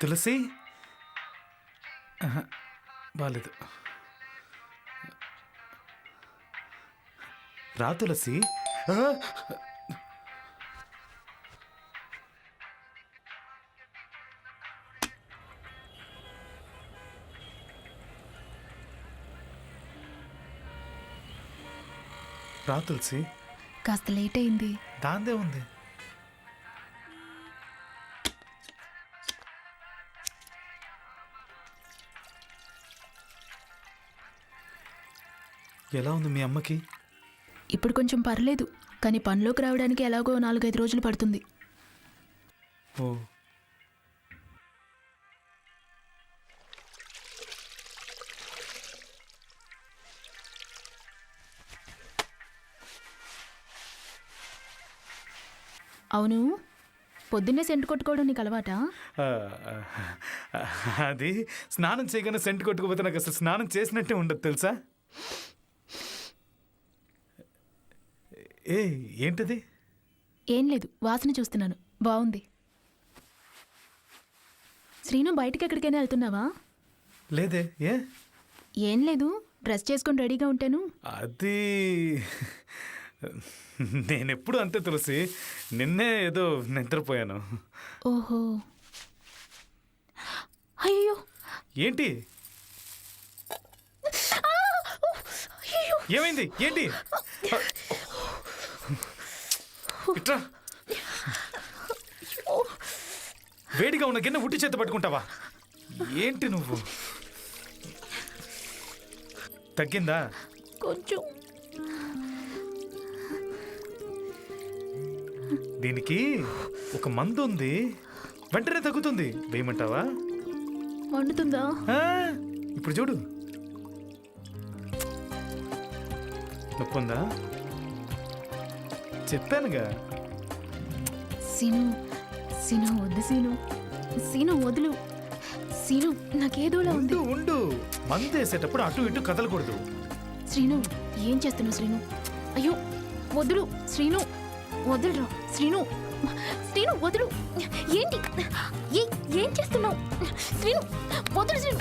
తులసి బాలేదు. రా తులసి. రా తులసి. కాస్త లేట్ అయింది. దాందే ఉంది. ఎలా ఉంది మీ అమ్మకి? ఇప్పుడు కొంచెం పర్లేదు, కానీ పనిలోకి రావడానికి ఎలాగో 4-5 రోజులు పడుతుంది. ఓ, అవును, పొద్దున్నే సెంటు కొట్టుకోవడం నీకు అలవాటా? అది స్నానం చేయగానే సెంటు కొట్టుకుపోతే నాకు అసలు స్నానం చేసినట్టే ఉండదు తెలుసా. ఏ ఏంటది? ఏం లేదు, వాసన చూస్తున్నాను. బాగుంది. శ్రీను, బయటికి ఎక్కడికైనా వెళ్తున్నావా? లేదే. ఏ? ఏం లేదు, డ్రెస్ చేసుకొని రెడీగా ఉంటాను. అది నేనెప్పుడు అంతే తులసి. నిన్నే ఏదో నిద్రపోయాను. ఓహో, అయ్యో. ఏంటి? ఏమైంది? ఏంటి? ఇట్రా. వేడిగా ఉన్న గిన్నె ఉట్టి చేత పట్టుకుంటావా? ఏంటి నువ్వు? తగ్గిందా? కొంచెం. దీనికి ఒక మందు ఉంది, వెంటనే తగ్గుతుంది. వేయమంటావా? వండుతుందా? ఇప్పుడు చూడు. నొప్పుందా? చెప్పానుగా. సీను, సీను వద్దు. సీను, సీను వదులు. సీను, నాకేదోలా ఉంది. ఉండు. మందు వేసేటప్పుడు అటు ఇటు కదలకూడదు. శ్రీను, ఏం చేస్తున్నావు శ్రీను? అయ్యో వదులు శ్రీను, వదులురా శ్రీను. శ్రీను వదులు. ఏంటి? ఏం చేస్తున్నావు శ్రీను? వదులు శ్రీను.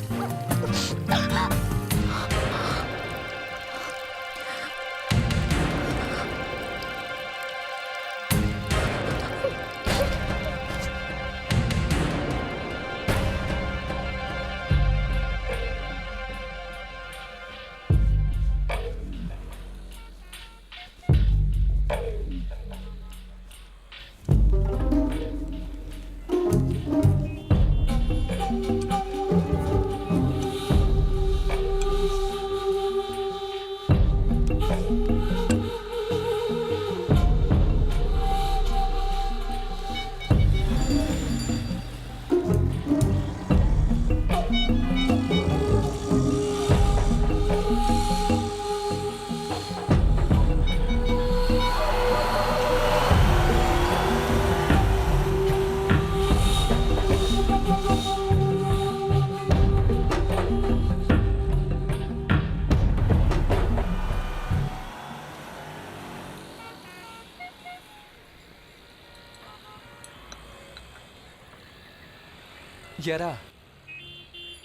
ఎరా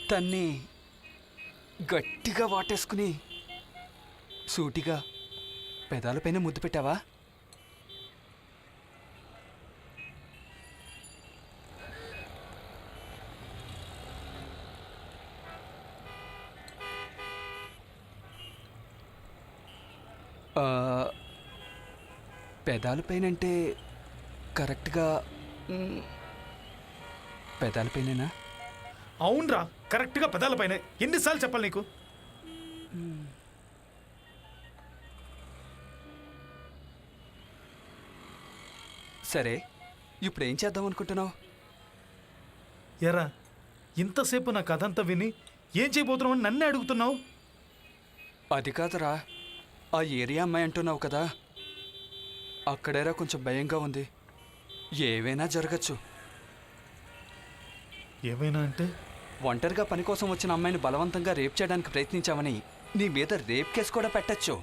తన్ని గట్టిగా వాటేసుకుని సూటిగా పెదాలపైన ముద్దు పెట్టావా? పెదాలపైనంటే కరెక్ట్గా పెదాలపైనేనా? అవునరా, కరెక్ట్గా పెదాలపైన. ఎన్నిసార్లు చెప్పాలి నీకు? సరే, ఇప్పుడు ఏం చేద్దాం అనుకుంటున్నావు? ఎరా, ఇంతసేపు నా కథ అంతా విని ఏం చేయబోతున్నావు అని నన్నే అడుగుతున్నావు? అది కాదురా, ఆ ఏరియా అమ్మాయి అంటున్నావు కదా, అక్కడేరా కొంచెం భయంగా ఉంది. ఏవైనా జరగచ్చు. ఏమైనా అంటే? ఒంటరిగా పని కోసం వచ్చిన అమ్మాయిని బలవంతంగా రేప్ చేయడానికి ప్రయత్నించామని నీ మీద రేప్ కేసు కూడా పెట్టచ్చు.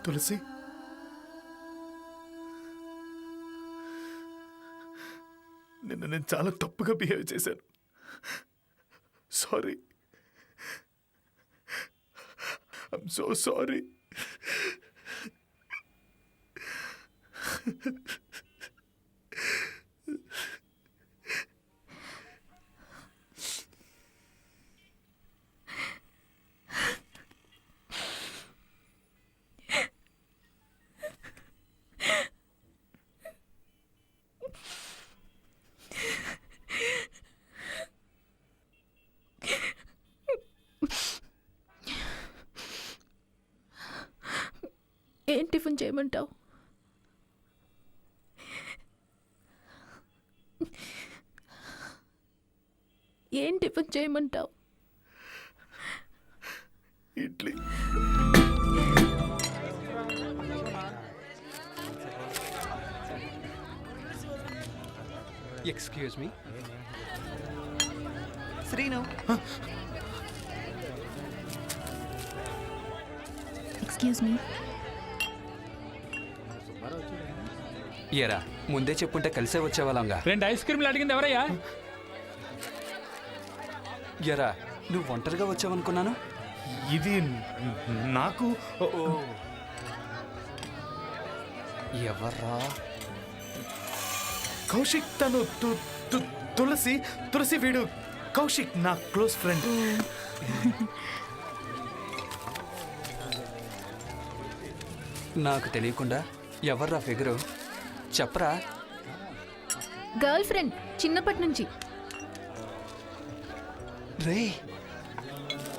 తులసి నిన్న నేను చాలా తప్పుగా బిహేవ్ చేశాను. సారీ. I'm so sorry. ఏం టిఫిన్ చేయమంటావు? ఏం టిఫిన్ చేయమంటావు? Idli. Excuse me Srinu. Excuse me. ఏరా ముందే చెప్పుంటే కలిసే వచ్చేవాళ్ళంగా. 2 ఐస్ క్రీమ్లు అడిగింది ఎవరయ్యా? ఎరా నువ్వు ఒంటరిగా వచ్చావనుకున్నాను. ఇది నాకు ఎవర్రా? కౌశిక్. తను తులసి. తులసి వీడు కౌశిక్, నా క్లోజ్ ఫ్రెండ్. నాకు తెలియకుండా ఎవర్రా ఫిగరు? చెప్పరా. గర్ల్ ఫ్రెండ్ చిన్నప్పటి నుంచి. రే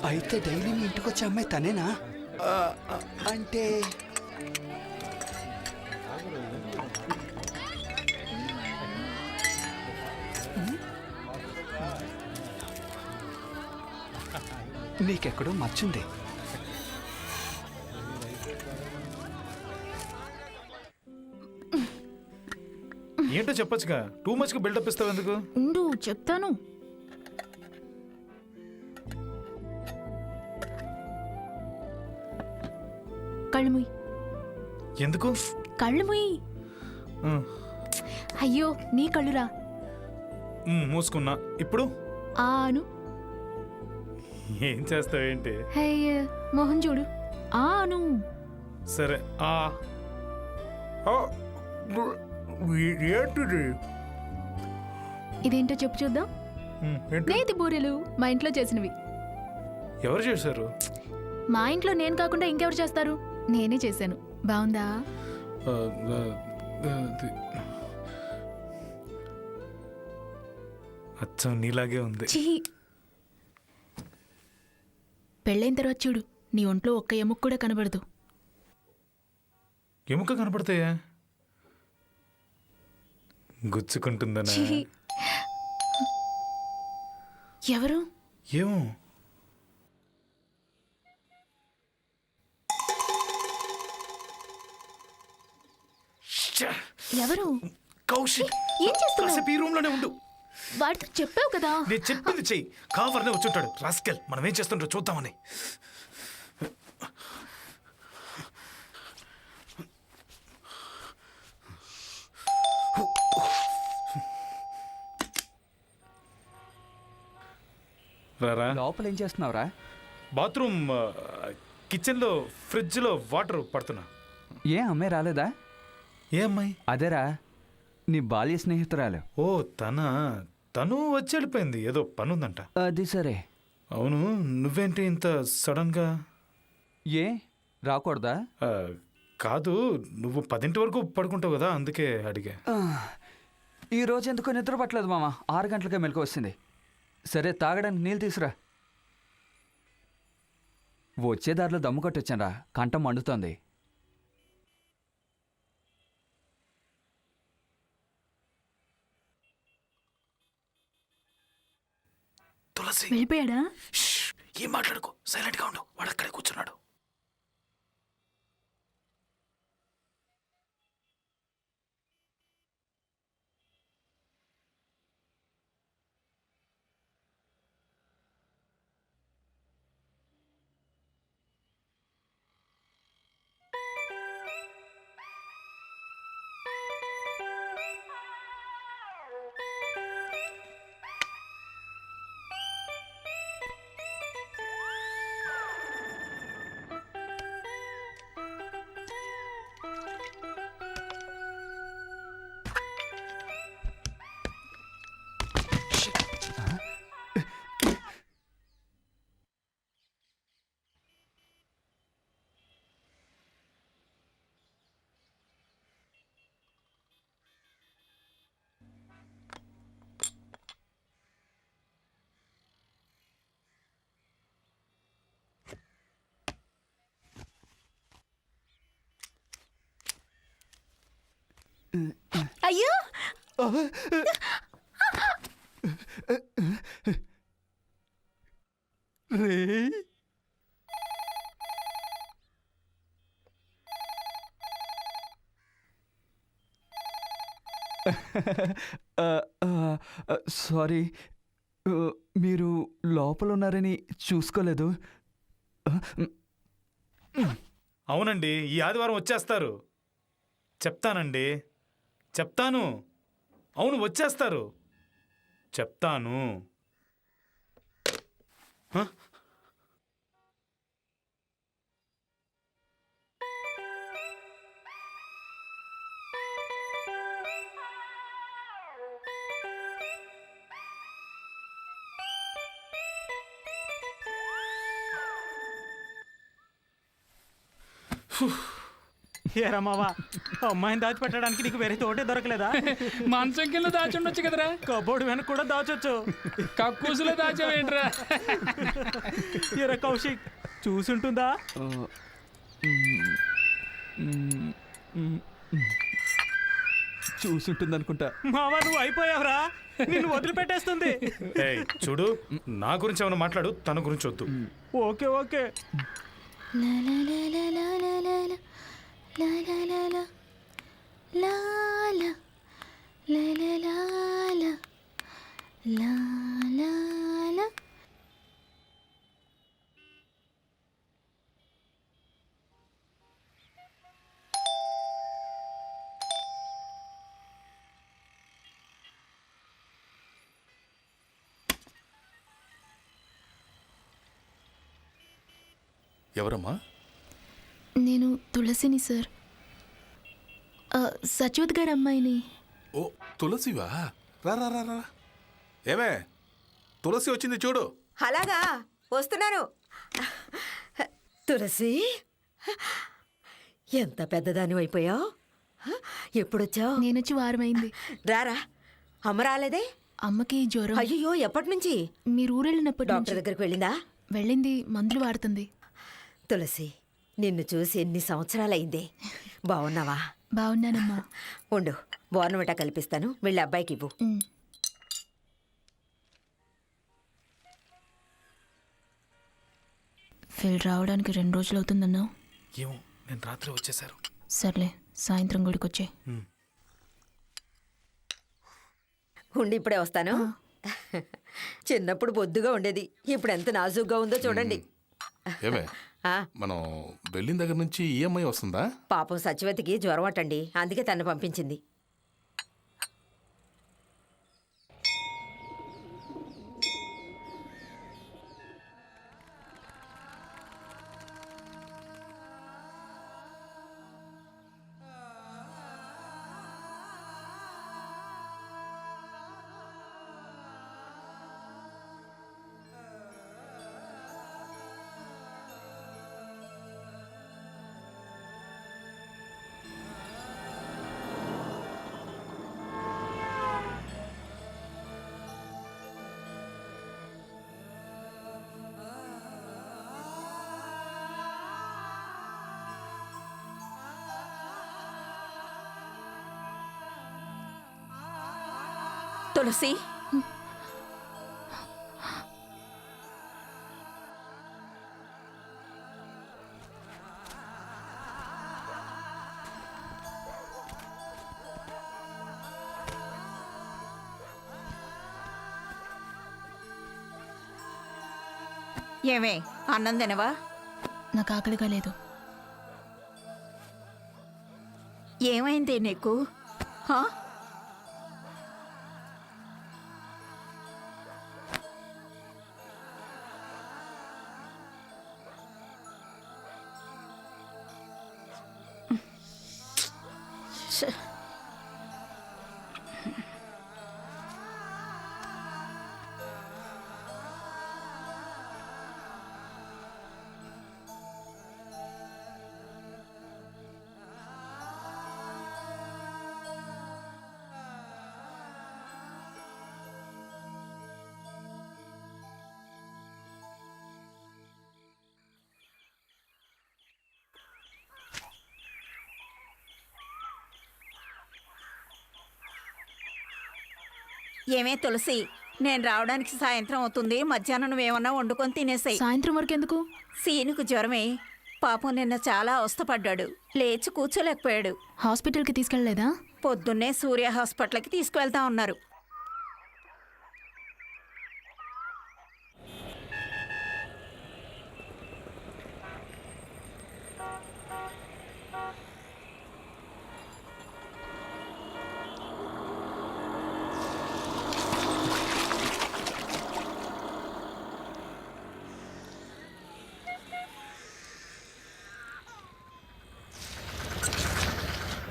అయితే డైలీ మీ ఇంటికి వచ్చే అమ్మాయి తనేనా? అంటే నీకెక్కడో మర్చుంది. ఏంటో చెప్పొచ్చుగా. టూ మచ్గా బిల్డప్ ఇస్తావు ఎందుకు? ఉండు చెప్తాను. కళ్ళు మూయి. ఎందుకు? కళ్ళు మూయి. అయ్యో నీ కళ్ళురా. మూసుకున్నా. ఇప్పుడు ఆను. ఏం చేస్తావేంటి? అయ్య మొహం చూడు. ఆను. సరే. ఏంటిది? ఇదేంటో చెప్పు చూద్దాం. నేతి బూరెలు మా ఇంట్లో చేసినవి. ఎవరు చేశారు? మా ఇంట్లో నేను కాకుండా ఇంకెవరు చేస్తారు? నేనే చేశాను. బాగుందా? అచ్చం నీలాగే ఉంది. ఛీ. పెళ్ళైన తర్వాత చూడు, నీ ఒంట్లో ఒక్క ఎముక కూడా కనబడదు. ఎముక కనపడతాయా? గుచ్చుకుంటుందనా? ఛీ. ఎవరు? ఏమో. ఎవరు? కౌశిక్. ఏం చేస్తున్నావు? కాసేపు ఈ రూమ్ లోనే ఉండు. వాడితో చెప్పావు కదా. నేను చెప్పింది చెయ్యి. కావర్నే వచ్చుంటాడు రాస్కెల్. మనం ఏం చేస్తుంటారో చూద్దామని. రారా. లోపల ఏం చేస్తున్నావురా? బాత్రూమ్ కిచెన్లో ఫ్రిడ్జ్లో వాటర్ పడుతున్నా. ఏ అమ్మాయి రాలేదా? ఏ అమ్మాయి? అదేరా నీ బాల్య స్నేహితురాలు. ఓ తను వచ్చి వెళ్ళిపోయింది. ఏదో పనుందంట. అది సరే. అవును, నువ్వేంటి ఇంత సడన్గా? ఏ రాకూడదా? కాదు, నువ్వు 10 వరకు పడుకుంటావు కదా, అందుకే అడిగా. ఈ రోజు ఎందుకో నిద్ర పట్టలేదు మామ. 6 గంటలకే మెలకు వస్తుంది. సరే తాగడానికి నీళ్ళు తీసురా. వచ్చే దారిలో దమ్ము కొట్టొచ్చానరా, కంఠం మండుతోంది. తులసి వెళ్ళిపోయాడా? ఏం మాట్లాడుకో, సైలెంట్ గా ఉండు. వాడు అక్కడే కూర్చున్నాడు. అయ్యో రే సారీ, మీరు లోపల ఉన్నారని చూసుకోలేదు. అవునండి, ఈ ఆదివారం వచ్చేస్తారు. చెప్తానండి, చెప్తాను. అవును, వచ్చేస్తారు. చెప్తాను. హ? ఏరా మావా, అమ్మాయిని దాచిపెట్టడానికి నీకు వేరే తోటే దొరకలేదా? మంచం కింద దాచి ఉండొచ్చు కదరా. కబోర్డు వెనక కూడా దాచొచ్చు. కక్కూసులో దాచావేంట్రా? ఏరా కౌశిక్, చూసుంటుందా? చూసుంటుందనుకుంటా. మావా, నువ్వు అయిపోయావురా, నిన్ను వదిలిపెట్టేస్తుంది. ఏయ్, చూడు, నా గురించి ఏమైనా మాట్లాడు, తన గురించి వద్దు. Okay okay. లా లా లా లా లా లా లా లా. లా లా లా లా. లా లా. లా లా లా లా. లా లా లా. ఎవరమ్మా? నేను తులసిని సార్. సచోద్ గారి అమ్మాయిని. ఓ, తులసివా? రా రా రా రా. ఏమే, తులసి వచ్చింది చూడు. అలాగా, వస్తున్నాను. తులసి, ఎంత పెద్దదాని అయిపోయావు. ఎప్పుడొచ్చావు? నేనొచ్చి వారమైంది. రారా, అమ్మ రాలేదే? అమ్మకి జ్వరం. అయ్యో, ఎప్పటి నుంచి? మీరు ఊరెళ్ళినప్పటి డాక్టర్ నుంచి. దగ్గరికి వెళ్ళిందా? వెళ్ళింది, మందులు వాడుతుంది. తులసి, నిన్ను చూసి ఎన్ని సంవత్సరాలైంది. బాగున్నావా? బాగున్నానమ్మా. ఉండు, బోర్నవిటా కల్పిస్తాను, వెళ్ళి అబ్బాయికి ఇవ్వు. ఉమ్. ఫిల్ రావడానికి 2 రోజులు అవుతుందన్నావు. ఏమో, నేను రాత్రి వచ్చేసారు. సర్లే, సాయంత్రం గుడికి వచ్చే. ఉండి ఇప్పుడే వస్తాను. చిన్నప్పుడు బొద్దుగా ఉండేది, ఇప్పుడు ఎంత నాజూగ్గా ఉందో చూడండి. ఏమే, ఆ, మనం వెళ్ళిన దగ్గర నుంచి ఈఎంఐ వస్తుందా? పాపం సచివతికి జ్వరం అటండి, అందుకే తను పంపించింది. తులసి, ఏమే, అన్నం తినవా? నాకు ఆకలిగా లేదు. ఏమైంది నీకు? హా? ఏమే తులసి, నేను రావడానికి సాయంత్రం అవుతుంది. మధ్యాహ్నం నువ్వేమన్నా వండుకొని తినేసాయి. సాయంత్రం వరకు ఎందుకు? సీనుకు జ్వరమే. పాపం నిన్న చాలా అవస్థపడ్డాడు. లేచి కూర్చోలేకపోయాడు. హాస్పిటల్కి తీసుకెళ్ళలేదా? పొద్దున్నే సూర్య హాస్పిటల్కి తీసుకువెళ్తా ఉన్నారు.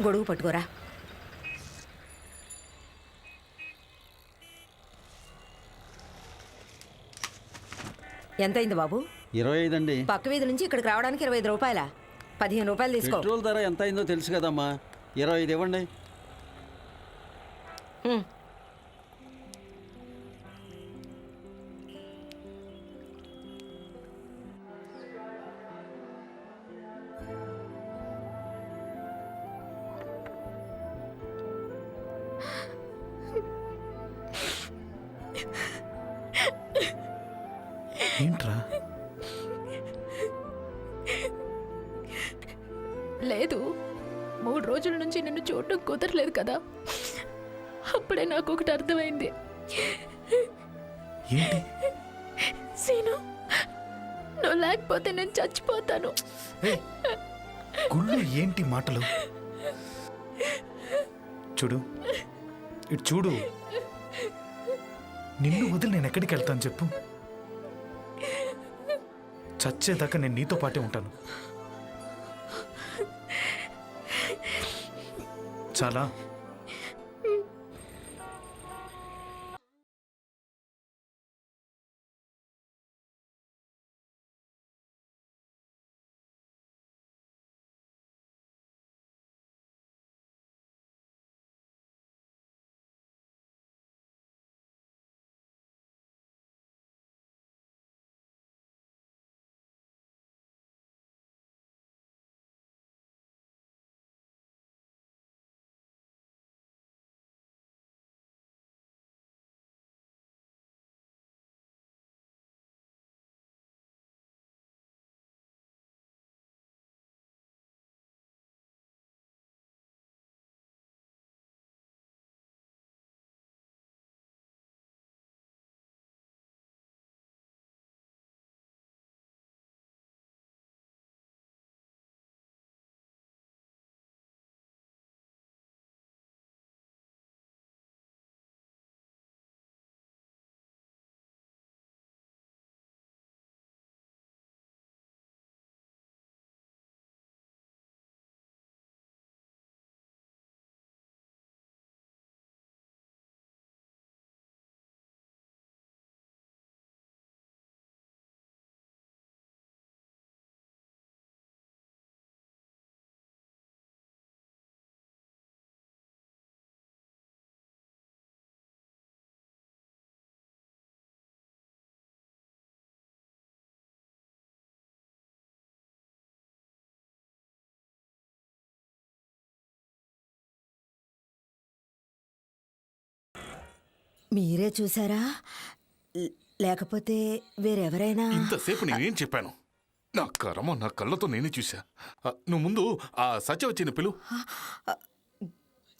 గొడుగు పట్టుకోరా. ఎంతైంది బాబు? 25 అండి. పక్క వీధి నుంచి ఇక్కడికి రావడానికి 25 రూపాయలా? 15 రూపాయలు తీసుకో. పెట్రోల్ ధర ఎంత అయిందో తెలుసు కదమ్మా. 25 ఇవ్వండి. ఏంట్రా? లేదు, 3 రోజుల నుంచి నిన్ను చూడటం కుదరలేదు కదా. అప్పుడే నాకు ఒకటి అర్థమైంది. ఏంటి? సీను, నువ్వు లేకపోతే నేను చచ్చిపోతాను. ఏయ్, గుళ్ళు ఏంటి మాటలు? చూడు, ఇటు చూడు. నిన్ను వదిలి నేను ఎక్కడికి వెళ్తాను చెప్పు? చచ్చేదాకా నేను నీతో పాటే ఉంటాను. చాలా. మీరే చూసారా లేకపోతే వేరెవరైనా? ఇంతసేపు నేనేం చెప్పాను? నా కర్మ, నా కళ్ళతో నేనే చూసా. నువ్వు ముందు ఆ సత్య వచ్చిన పిలు.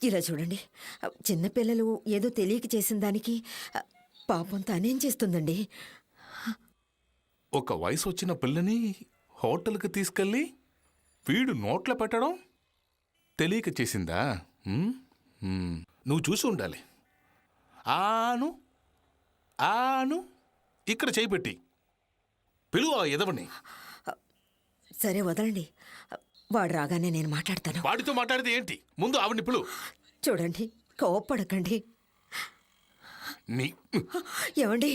ఇలా చూడండి, చిన్నపిల్లలు ఏదో తెలియక చేసిన దానికి పాపం తనేం చేస్తుందండి? ఒక వయసు వచ్చిన పిల్లని హోటల్కి తీసుకెళ్ళి వీడు నోట్లో పెట్టడం తెలియక చేసిందా? నువ్వు చూసి ఉండాలి. ఆను ఆను ఇక్కడ చేయి పెట్టి పిలువ ఎదవని. సరే వదలండి, వాడు రాగానే నేను మాట్లాడతాను. వాడితో మాట్లాడితే ఏంటి? ముందు ఆవిడ్ని పిలు. చూడండి, కోప్పడకండి. నీ ఏమండి?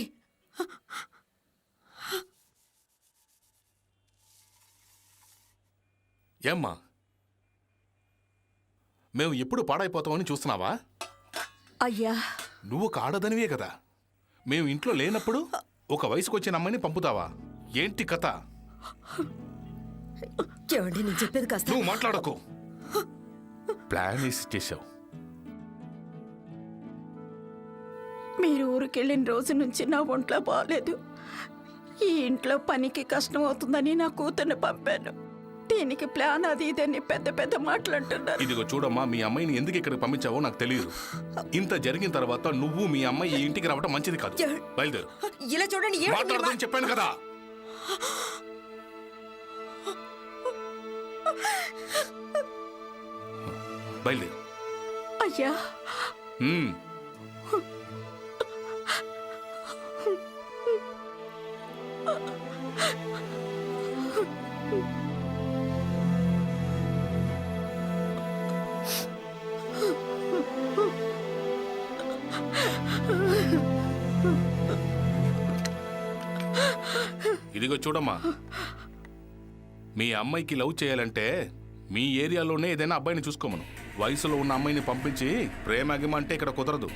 ఏమ్మా, మేము ఎప్పుడు పాడైపోతామని చూస్తున్నావా? అయ్యా, నువ్వు ఒక ఆడదనివే కదా. మేము ఇంట్లో లేనప్పుడు ఒక వయసుకు వచ్చిన అమ్మాయిని పంపుతావా? ఏంటి కథ? ఏమండి, నేను చెప్పేది కాస్త. నువ్వు మాట్లాడకు. ప్లాన్ వేసి చేసావు. మీరు ఊరికెళ్ళిన రోజు నుంచి నా ఒంట్లో బాగాలేదు. ఈ ఇంట్లో పనికి కష్టం అవుతుందని నా కూతుర్ని పంపాను. దీనికి ప్లాన్ అది ఇదని పెద్ద పెద్ద మాట్లాడుతున్నారు. ఇదిగో చూడమ్మా, మీ అమ్మాయిని ఎందుకు ఇక్కడికి పంపించావో నాకు తెలియదు. ఇంత జరిగిన తర్వాత నువ్వు మీ అమ్మాయి ఈ ఇంటికి రావడం మంచిది కాదు. బయలుదేరు. ఇలా చూడండి, ఏమిటి మీరు మాట్లాడదని చెప్పాను కదా. బయలుదేరు. అయ్యా, హ్మ్. ఇదిగో చూడమ్మా, మీ అమ్మాయికి లవ్ చేయాలంటే మీ ఏరియాలోనే ఏదైనా అబ్బాయిని చూసుకోమను. వయసులో ఉన్న అమ్మాయిని పంపించి ప్రేమ అగిమ అంటే ఇక్కడ కుదరదు.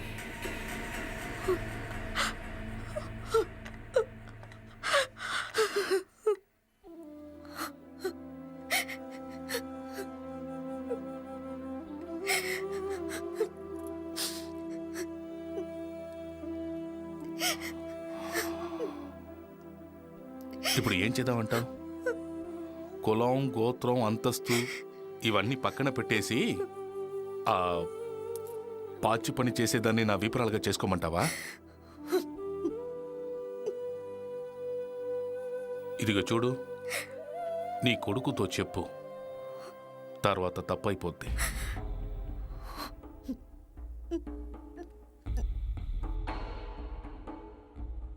ఇప్పుడు ఏం చేద్దామంటావు? కులం, గోత్రం, అంతస్తు ఇవన్నీ పక్కన పెట్టేసి ఆ పాచి పని చేసేదాన్ని నా విపురాలుగా చేసుకోమంటావా? ఇదిగో చూడు, నీ కొడుకుతో చెప్పు, తర్వాత తప్పైపోద్ది.